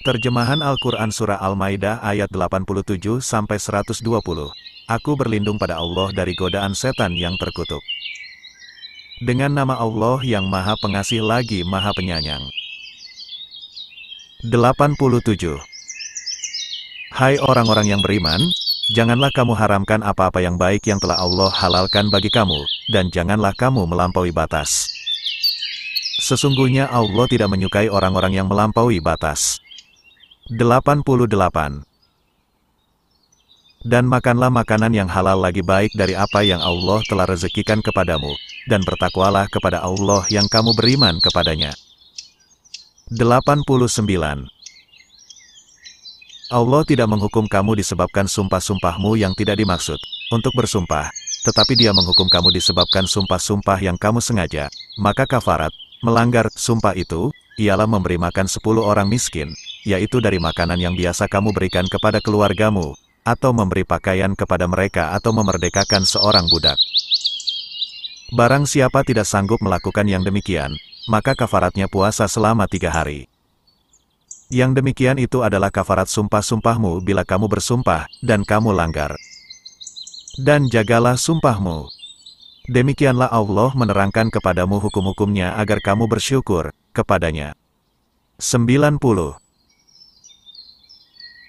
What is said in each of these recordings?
Terjemahan Al-Quran Surah Al-Maidah ayat 87-120. Aku berlindung pada Allah dari godaan setan yang terkutuk. Dengan nama Allah yang Maha Pengasih lagi Maha Penyayang. 87. Hai orang-orang yang beriman, janganlah kamu haramkan apa-apa yang baik yang telah Allah halalkan bagi kamu, dan janganlah kamu melampaui batas. Sesungguhnya Allah tidak menyukai orang-orang yang melampaui batas. 88. Dan makanlah makanan yang halal lagi baik dari apa yang Allah telah rezekikan kepadamu, dan bertakwalah kepada Allah yang kamu beriman kepadanya. 89. Allah tidak menghukum kamu disebabkan sumpah-sumpahmu yang tidak dimaksud, untuk bersumpah, tetapi Dia menghukum kamu disebabkan sumpah-sumpah yang kamu sengaja, maka kafarat, melanggar sumpah itu, ialah memberi makan 10 orang miskin, yaitu dari makanan yang biasa kamu berikan kepada keluargamu, atau memberi pakaian kepada mereka atau memerdekakan seorang budak. Barang siapa tidak sanggup melakukan yang demikian, maka kafaratnya puasa selama 3 hari. Yang demikian itu adalah kafarat sumpah-sumpahmu bila kamu bersumpah, dan kamu langgar. Dan jagalah sumpahmu. Demikianlah Allah menerangkan kepadamu hukum-hukumnya agar kamu bersyukur kepadanya. 90.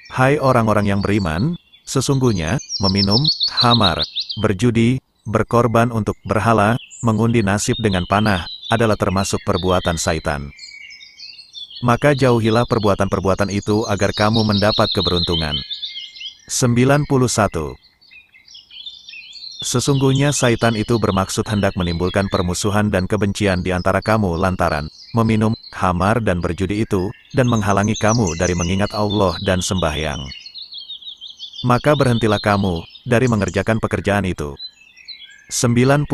Hai orang-orang yang beriman, sesungguhnya, meminum, khamar, berjudi, berkorban untuk berhala, mengundi nasib dengan panah, adalah termasuk perbuatan syaitan. Maka jauhilah perbuatan-perbuatan itu agar kamu mendapat keberuntungan. 91. Sesungguhnya syaitan itu bermaksud hendak menimbulkan permusuhan dan kebencian di antara kamu lantaran meminum, khamar dan berjudi itu, dan menghalangi kamu dari mengingat Allah dan sembahyang. Maka berhentilah kamu dari mengerjakan pekerjaan itu. 92.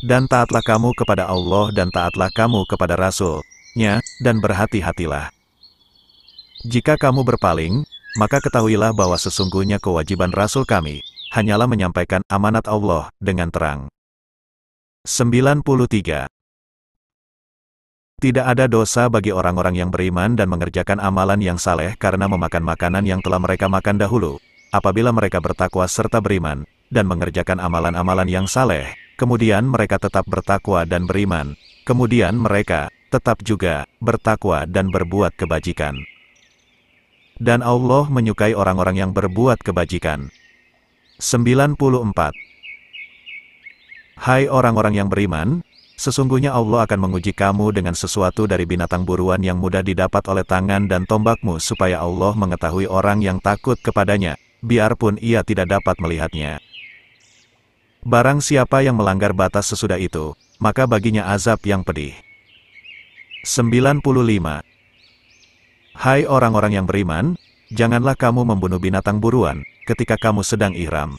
Dan taatlah kamu kepada Allah dan taatlah kamu kepada Rasul-Nya, dan berhati-hatilah. Jika kamu berpaling, maka ketahuilah bahwa sesungguhnya kewajiban Rasul kami, hanyalah menyampaikan amanat Allah dengan terang. 93. Tidak ada dosa bagi orang-orang yang beriman dan mengerjakan amalan yang saleh karena memakan makanan yang telah mereka makan dahulu, apabila mereka bertakwa serta beriman, dan mengerjakan amalan-amalan yang saleh, kemudian mereka tetap bertakwa dan beriman, kemudian mereka tetap juga bertakwa dan berbuat kebajikan. Dan Allah menyukai orang-orang yang berbuat kebajikan. 94. Hai orang-orang yang beriman, sesungguhnya Allah akan menguji kamu dengan sesuatu dari binatang buruan yang mudah didapat oleh tangan dan tombakmu supaya Allah mengetahui orang yang takut kepadanya, biarpun ia tidak dapat melihatnya. Barang siapa yang melanggar batas sesudah itu, maka baginya azab yang pedih. 95. Hai orang-orang yang beriman, janganlah kamu membunuh binatang buruan ketika kamu sedang ihram.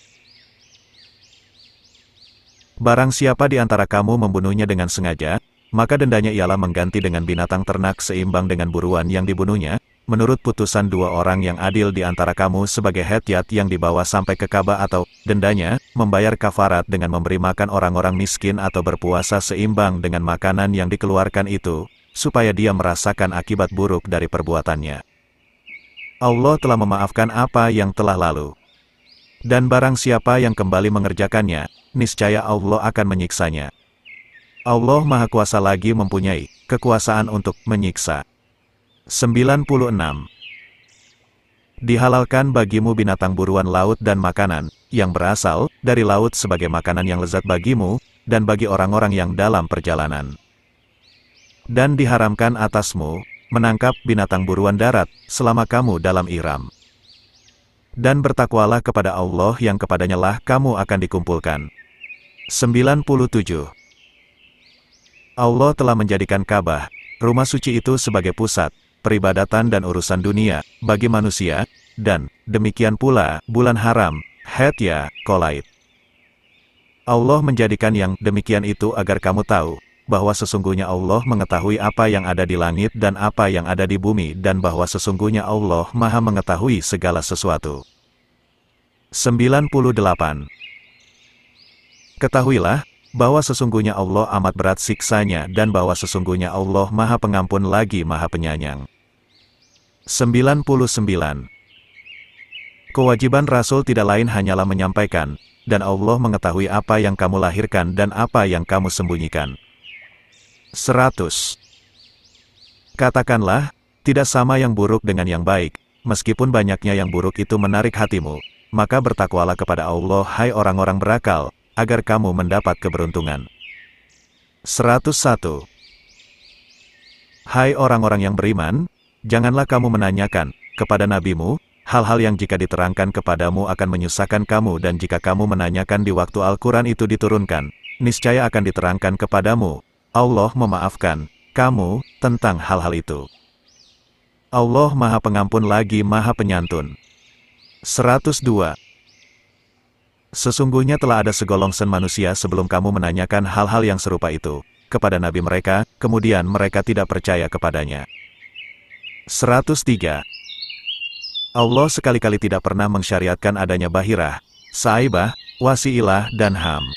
Barang siapa di antara kamu membunuhnya dengan sengaja, maka dendanya ialah mengganti dengan binatang ternak seimbang dengan buruan yang dibunuhnya, menurut putusan 2 orang yang adil di antara kamu sebagai hetyat yang dibawa sampai ke Ka'bah, atau dendanya, membayar kafarat dengan memberi makan orang-orang miskin atau berpuasa seimbang dengan makanan yang dikeluarkan itu, supaya dia merasakan akibat buruk dari perbuatannya. Allah telah memaafkan apa yang telah lalu. Dan barang siapa yang kembali mengerjakannya, niscaya Allah akan menyiksanya. Allah Maha Kuasa lagi mempunyai kekuasaan untuk menyiksa. 96. Dihalalkan bagimu binatang buruan laut dan makanan yang berasal dari laut sebagai makanan yang lezat bagimu, dan bagi orang-orang yang dalam perjalanan. Dan diharamkan atasmu menangkap binatang buruan darat selama kamu dalam ihram. Dan bertakwalah kepada Allah yang kepadanya lah kamu akan dikumpulkan. 97. Allah telah menjadikan Ka'bah, rumah suci itu sebagai pusat peribadatan dan urusan dunia bagi manusia, dan demikian pula bulan haram, Haid, Qolaid. Allah menjadikan yang demikian itu agar kamu tahu bahwa sesungguhnya Allah mengetahui apa yang ada di langit dan apa yang ada di bumi, dan bahwa sesungguhnya Allah Maha mengetahui segala sesuatu. 98. Ketahuilah bahwa sesungguhnya Allah amat berat siksanya dan bahwa sesungguhnya Allah Maha Pengampun lagi Maha Penyayang. 99. Kewajiban Rasul tidak lain hanyalah menyampaikan, dan Allah mengetahui apa yang kamu lahirkan dan apa yang kamu sembunyikan. 100. Katakanlah, tidak sama yang buruk dengan yang baik, meskipun banyaknya yang buruk itu menarik hatimu, maka bertakwalah kepada Allah hai orang-orang berakal, agar kamu mendapat keberuntungan. 101. Hai orang-orang yang beriman, janganlah kamu menanyakan kepada nabimu hal-hal yang jika diterangkan kepadamu akan menyusahkan kamu, dan jika kamu menanyakan di waktu Al-Quran itu diturunkan, niscaya akan diterangkan kepadamu. Allah memaafkan kamu tentang hal-hal itu. Allah Maha Pengampun lagi Maha Penyantun. 102. Sesungguhnya telah ada segolongsen manusia sebelum kamu menanyakan hal-hal yang serupa itu kepada nabi mereka, kemudian mereka tidak percaya kepadanya. 103. Allah sekali-kali tidak pernah mensyariatkan adanya bahirah, saibah, wasiilah, dan ham.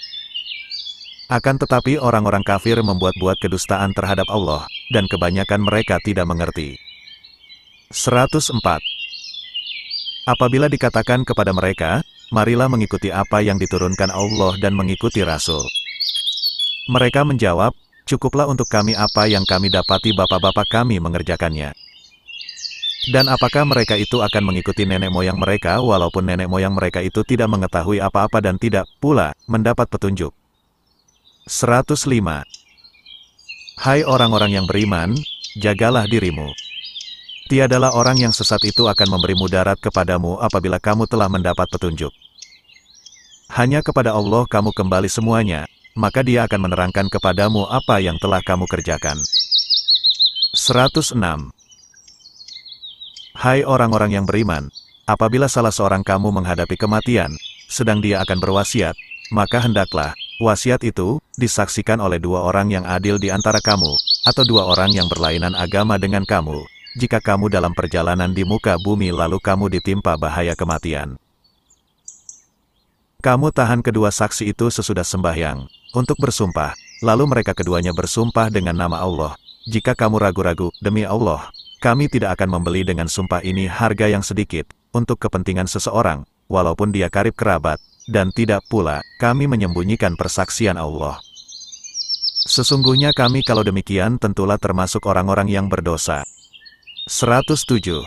Akan tetapi orang-orang kafir membuat-buat kedustaan terhadap Allah, dan kebanyakan mereka tidak mengerti. 104. Apabila dikatakan kepada mereka, marilah mengikuti apa yang diturunkan Allah dan mengikuti Rasul. Mereka menjawab, cukuplah untuk kami apa yang kami dapati bapak-bapak kami mengerjakannya. Dan apakah mereka itu akan mengikuti nenek moyang mereka walaupun nenek moyang mereka itu tidak mengetahui apa-apa dan tidak pula mendapat petunjuk? 105. Hai orang-orang yang beriman, jagalah dirimu. Tiadalah orang yang sesat itu akan memberi mudarat kepadamu apabila kamu telah mendapat petunjuk. Hanya kepada Allah kamu kembali semuanya, maka Dia akan menerangkan kepadamu apa yang telah kamu kerjakan. 106. Hai orang-orang yang beriman, apabila salah seorang kamu menghadapi kematian, sedang dia akan berwasiat, maka hendaklah wasiat itu disaksikan oleh dua orang yang adil di antara kamu, atau dua orang yang berlainan agama dengan kamu, jika kamu dalam perjalanan di muka bumi lalu kamu ditimpa bahaya kematian. Kamu tahan kedua saksi itu sesudah sembahyang, untuk bersumpah, lalu mereka keduanya bersumpah dengan nama Allah. Jika kamu ragu-ragu, demi Allah, kami tidak akan membeli dengan sumpah ini harga yang sedikit, untuk kepentingan seseorang, walaupun dia karib kerabat, dan tidak pula, kami menyembunyikan persaksian Allah. Sesungguhnya kami kalau demikian tentulah termasuk orang-orang yang berdosa. 107.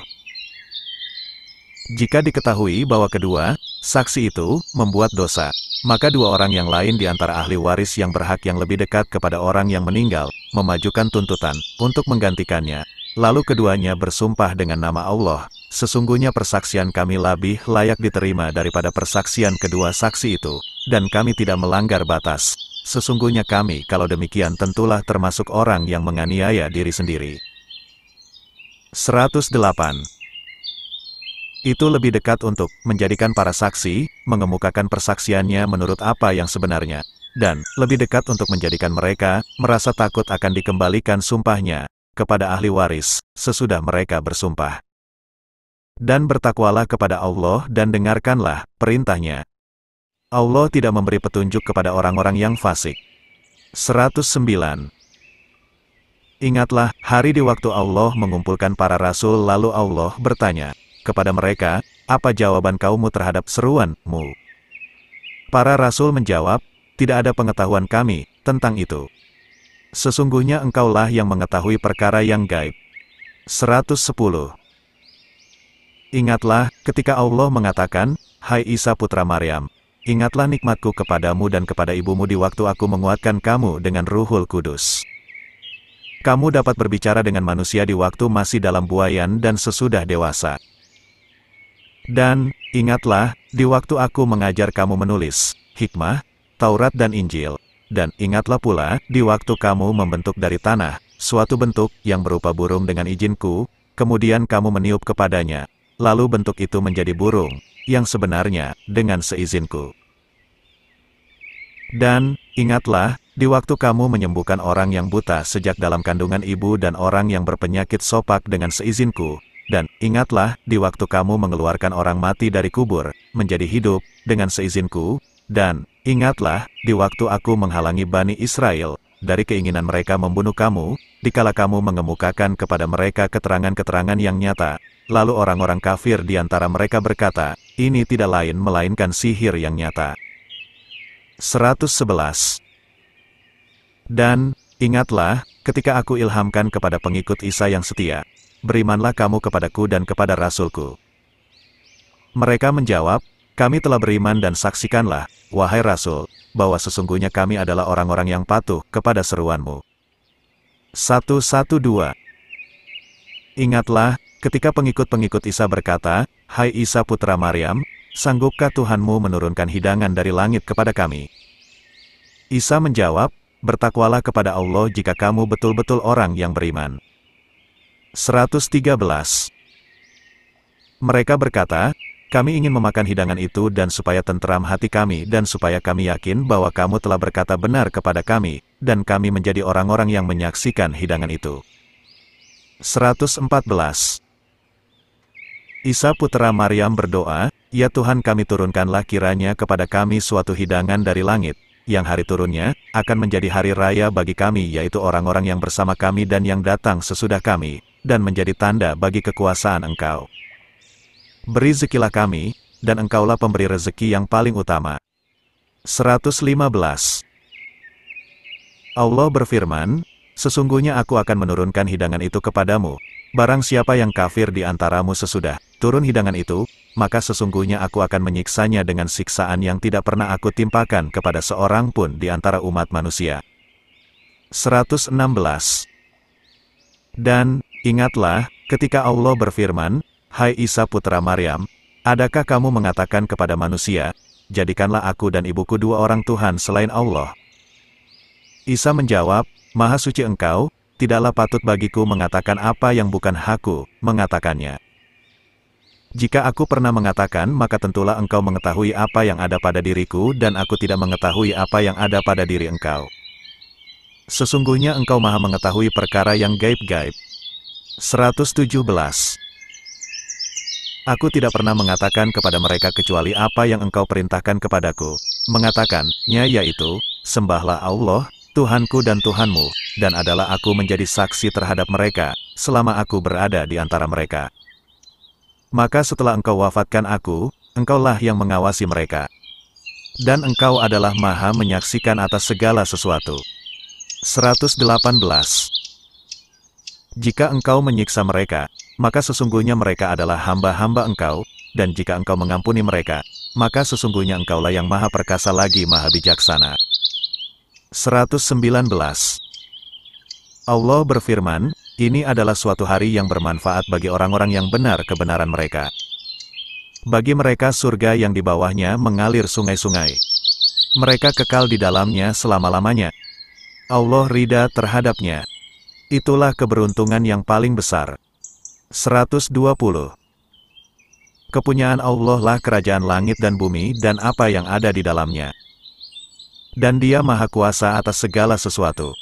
Jika diketahui bahwa kedua saksi itu membuat dosa, maka dua orang yang lain di antara ahli waris yang berhak yang lebih dekat kepada orang yang meninggal, memajukan tuntutan untuk menggantikannya. Lalu keduanya bersumpah dengan nama Allah, sesungguhnya persaksian kami lebih layak diterima daripada persaksian kedua saksi itu, dan kami tidak melanggar batas. Sesungguhnya kami kalau demikian tentulah termasuk orang yang menganiaya diri sendiri. 108. Itu lebih dekat untuk menjadikan para saksi, mengemukakan persaksiannya menurut apa yang sebenarnya, dan lebih dekat untuk menjadikan mereka merasa takut akan dikembalikan sumpahnya kepada ahli waris, sesudah mereka bersumpah. Dan bertakwalah kepada Allah dan dengarkanlah perintahnya. Allah tidak memberi petunjuk kepada orang-orang yang fasik. 109. Ingatlah, hari di waktu Allah mengumpulkan para rasul lalu Allah bertanya kepada mereka, apa jawaban kaummu terhadap seruanmu? Para rasul menjawab, tidak ada pengetahuan kami tentang itu. Sesungguhnya engkaulah yang mengetahui perkara yang gaib. 110. Ingatlah, ketika Allah mengatakan, hai Isa putra Maryam, ingatlah nikmatku kepadamu dan kepada ibumu di waktu aku menguatkan kamu dengan Ruhul Kudus. Kamu dapat berbicara dengan manusia di waktu masih dalam buayan dan sesudah dewasa. Dan, ingatlah, di waktu aku mengajar kamu menulis hikmah, Taurat dan Injil. Dan ingatlah pula, di waktu kamu membentuk dari tanah suatu bentuk yang berupa burung dengan izinku, kemudian kamu meniup kepadanya, lalu bentuk itu menjadi burung yang sebenarnya dengan seizinku. Dan, ingatlah, di waktu kamu menyembuhkan orang yang buta sejak dalam kandungan ibu dan orang yang berpenyakit sopak dengan seizinku. Dan, ingatlah, di waktu kamu mengeluarkan orang mati dari kubur, menjadi hidup, dengan seizinku. Dan, ingatlah, di waktu aku menghalangi Bani Israel, dari keinginan mereka membunuh kamu, dikala kamu mengemukakan kepada mereka keterangan-keterangan yang nyata, lalu orang-orang kafir di antara mereka berkata, ini tidak lain melainkan sihir yang nyata. 111. Dan, ingatlah, ketika aku ilhamkan kepada pengikut Isa yang setia, berimanlah kamu kepadaku dan kepada Rasulku. Mereka menjawab, kami telah beriman dan saksikanlah, wahai Rasul, bahwa sesungguhnya kami adalah orang-orang yang patuh kepada seruanmu. 112. Ingatlah, ketika pengikut-pengikut Isa berkata, hai Isa putra Maryam, sanggupkah Tuhanmu menurunkan hidangan dari langit kepada kami? Isa menjawab, bertakwalah kepada Allah jika kamu betul-betul orang yang beriman. 113. Mereka berkata, kami ingin memakan hidangan itu dan supaya tenteram hati kami dan supaya kami yakin bahwa kamu telah berkata benar kepada kami, dan kami menjadi orang-orang yang menyaksikan hidangan itu. 114. Isa putra Maryam berdoa, ya Tuhan kami turunkanlah kiranya kepada kami suatu hidangan dari langit, yang hari turunnya, akan menjadi hari raya bagi kami yaitu orang-orang yang bersama kami dan yang datang sesudah kami, dan menjadi tanda bagi kekuasaan Engkau. Beri rezekilah kami, dan Engkaulah pemberi rezeki yang paling utama. 115. Allah berfirman, sesungguhnya aku akan menurunkan hidangan itu kepadamu. Barang siapa yang kafir di antaramu sesudah turun hidangan itu, maka sesungguhnya aku akan menyiksanya dengan siksaan yang tidak pernah aku timpakan kepada seorang pun di antara umat manusia. 116. Dan, ingatlah, ketika Allah berfirman, hai Isa putra Maryam, adakah kamu mengatakan kepada manusia, jadikanlah aku dan ibuku dua orang Tuhan selain Allah? Isa menjawab, Maha suci Engkau, tidaklah patut bagiku mengatakan apa yang bukan hakku mengatakannya. Jika aku pernah mengatakan maka tentulah engkau mengetahui apa yang ada pada diriku dan aku tidak mengetahui apa yang ada pada diri engkau. Sesungguhnya engkau maha mengetahui perkara yang gaib-gaib. 117. Aku tidak pernah mengatakan kepada mereka kecuali apa yang engkau perintahkan kepadaku. Mengatakannya yaitu, sembahlah Allah, Tuhanku dan Tuhanmu, dan adalah aku menjadi saksi terhadap mereka, selama aku berada di antara mereka. Maka setelah engkau wafatkan aku, engkaulah yang mengawasi mereka. Dan engkau adalah maha menyaksikan atas segala sesuatu. 118. Jika engkau menyiksa mereka, maka sesungguhnya mereka adalah hamba-hamba engkau, dan jika engkau mengampuni mereka, maka sesungguhnya engkaulah yang maha perkasa lagi maha bijaksana. 119. Allah berfirman, ini adalah suatu hari yang bermanfaat bagi orang-orang yang benar kebenaran mereka. Bagi mereka surga yang di bawahnya mengalir sungai-sungai. Mereka kekal di dalamnya selama-lamanya. Allah ridha terhadapnya. Itulah keberuntungan yang paling besar. 120. Kepunyaan Allah lah kerajaan langit dan bumi dan apa yang ada di dalamnya. Dan Dia maha kuasa atas segala sesuatu.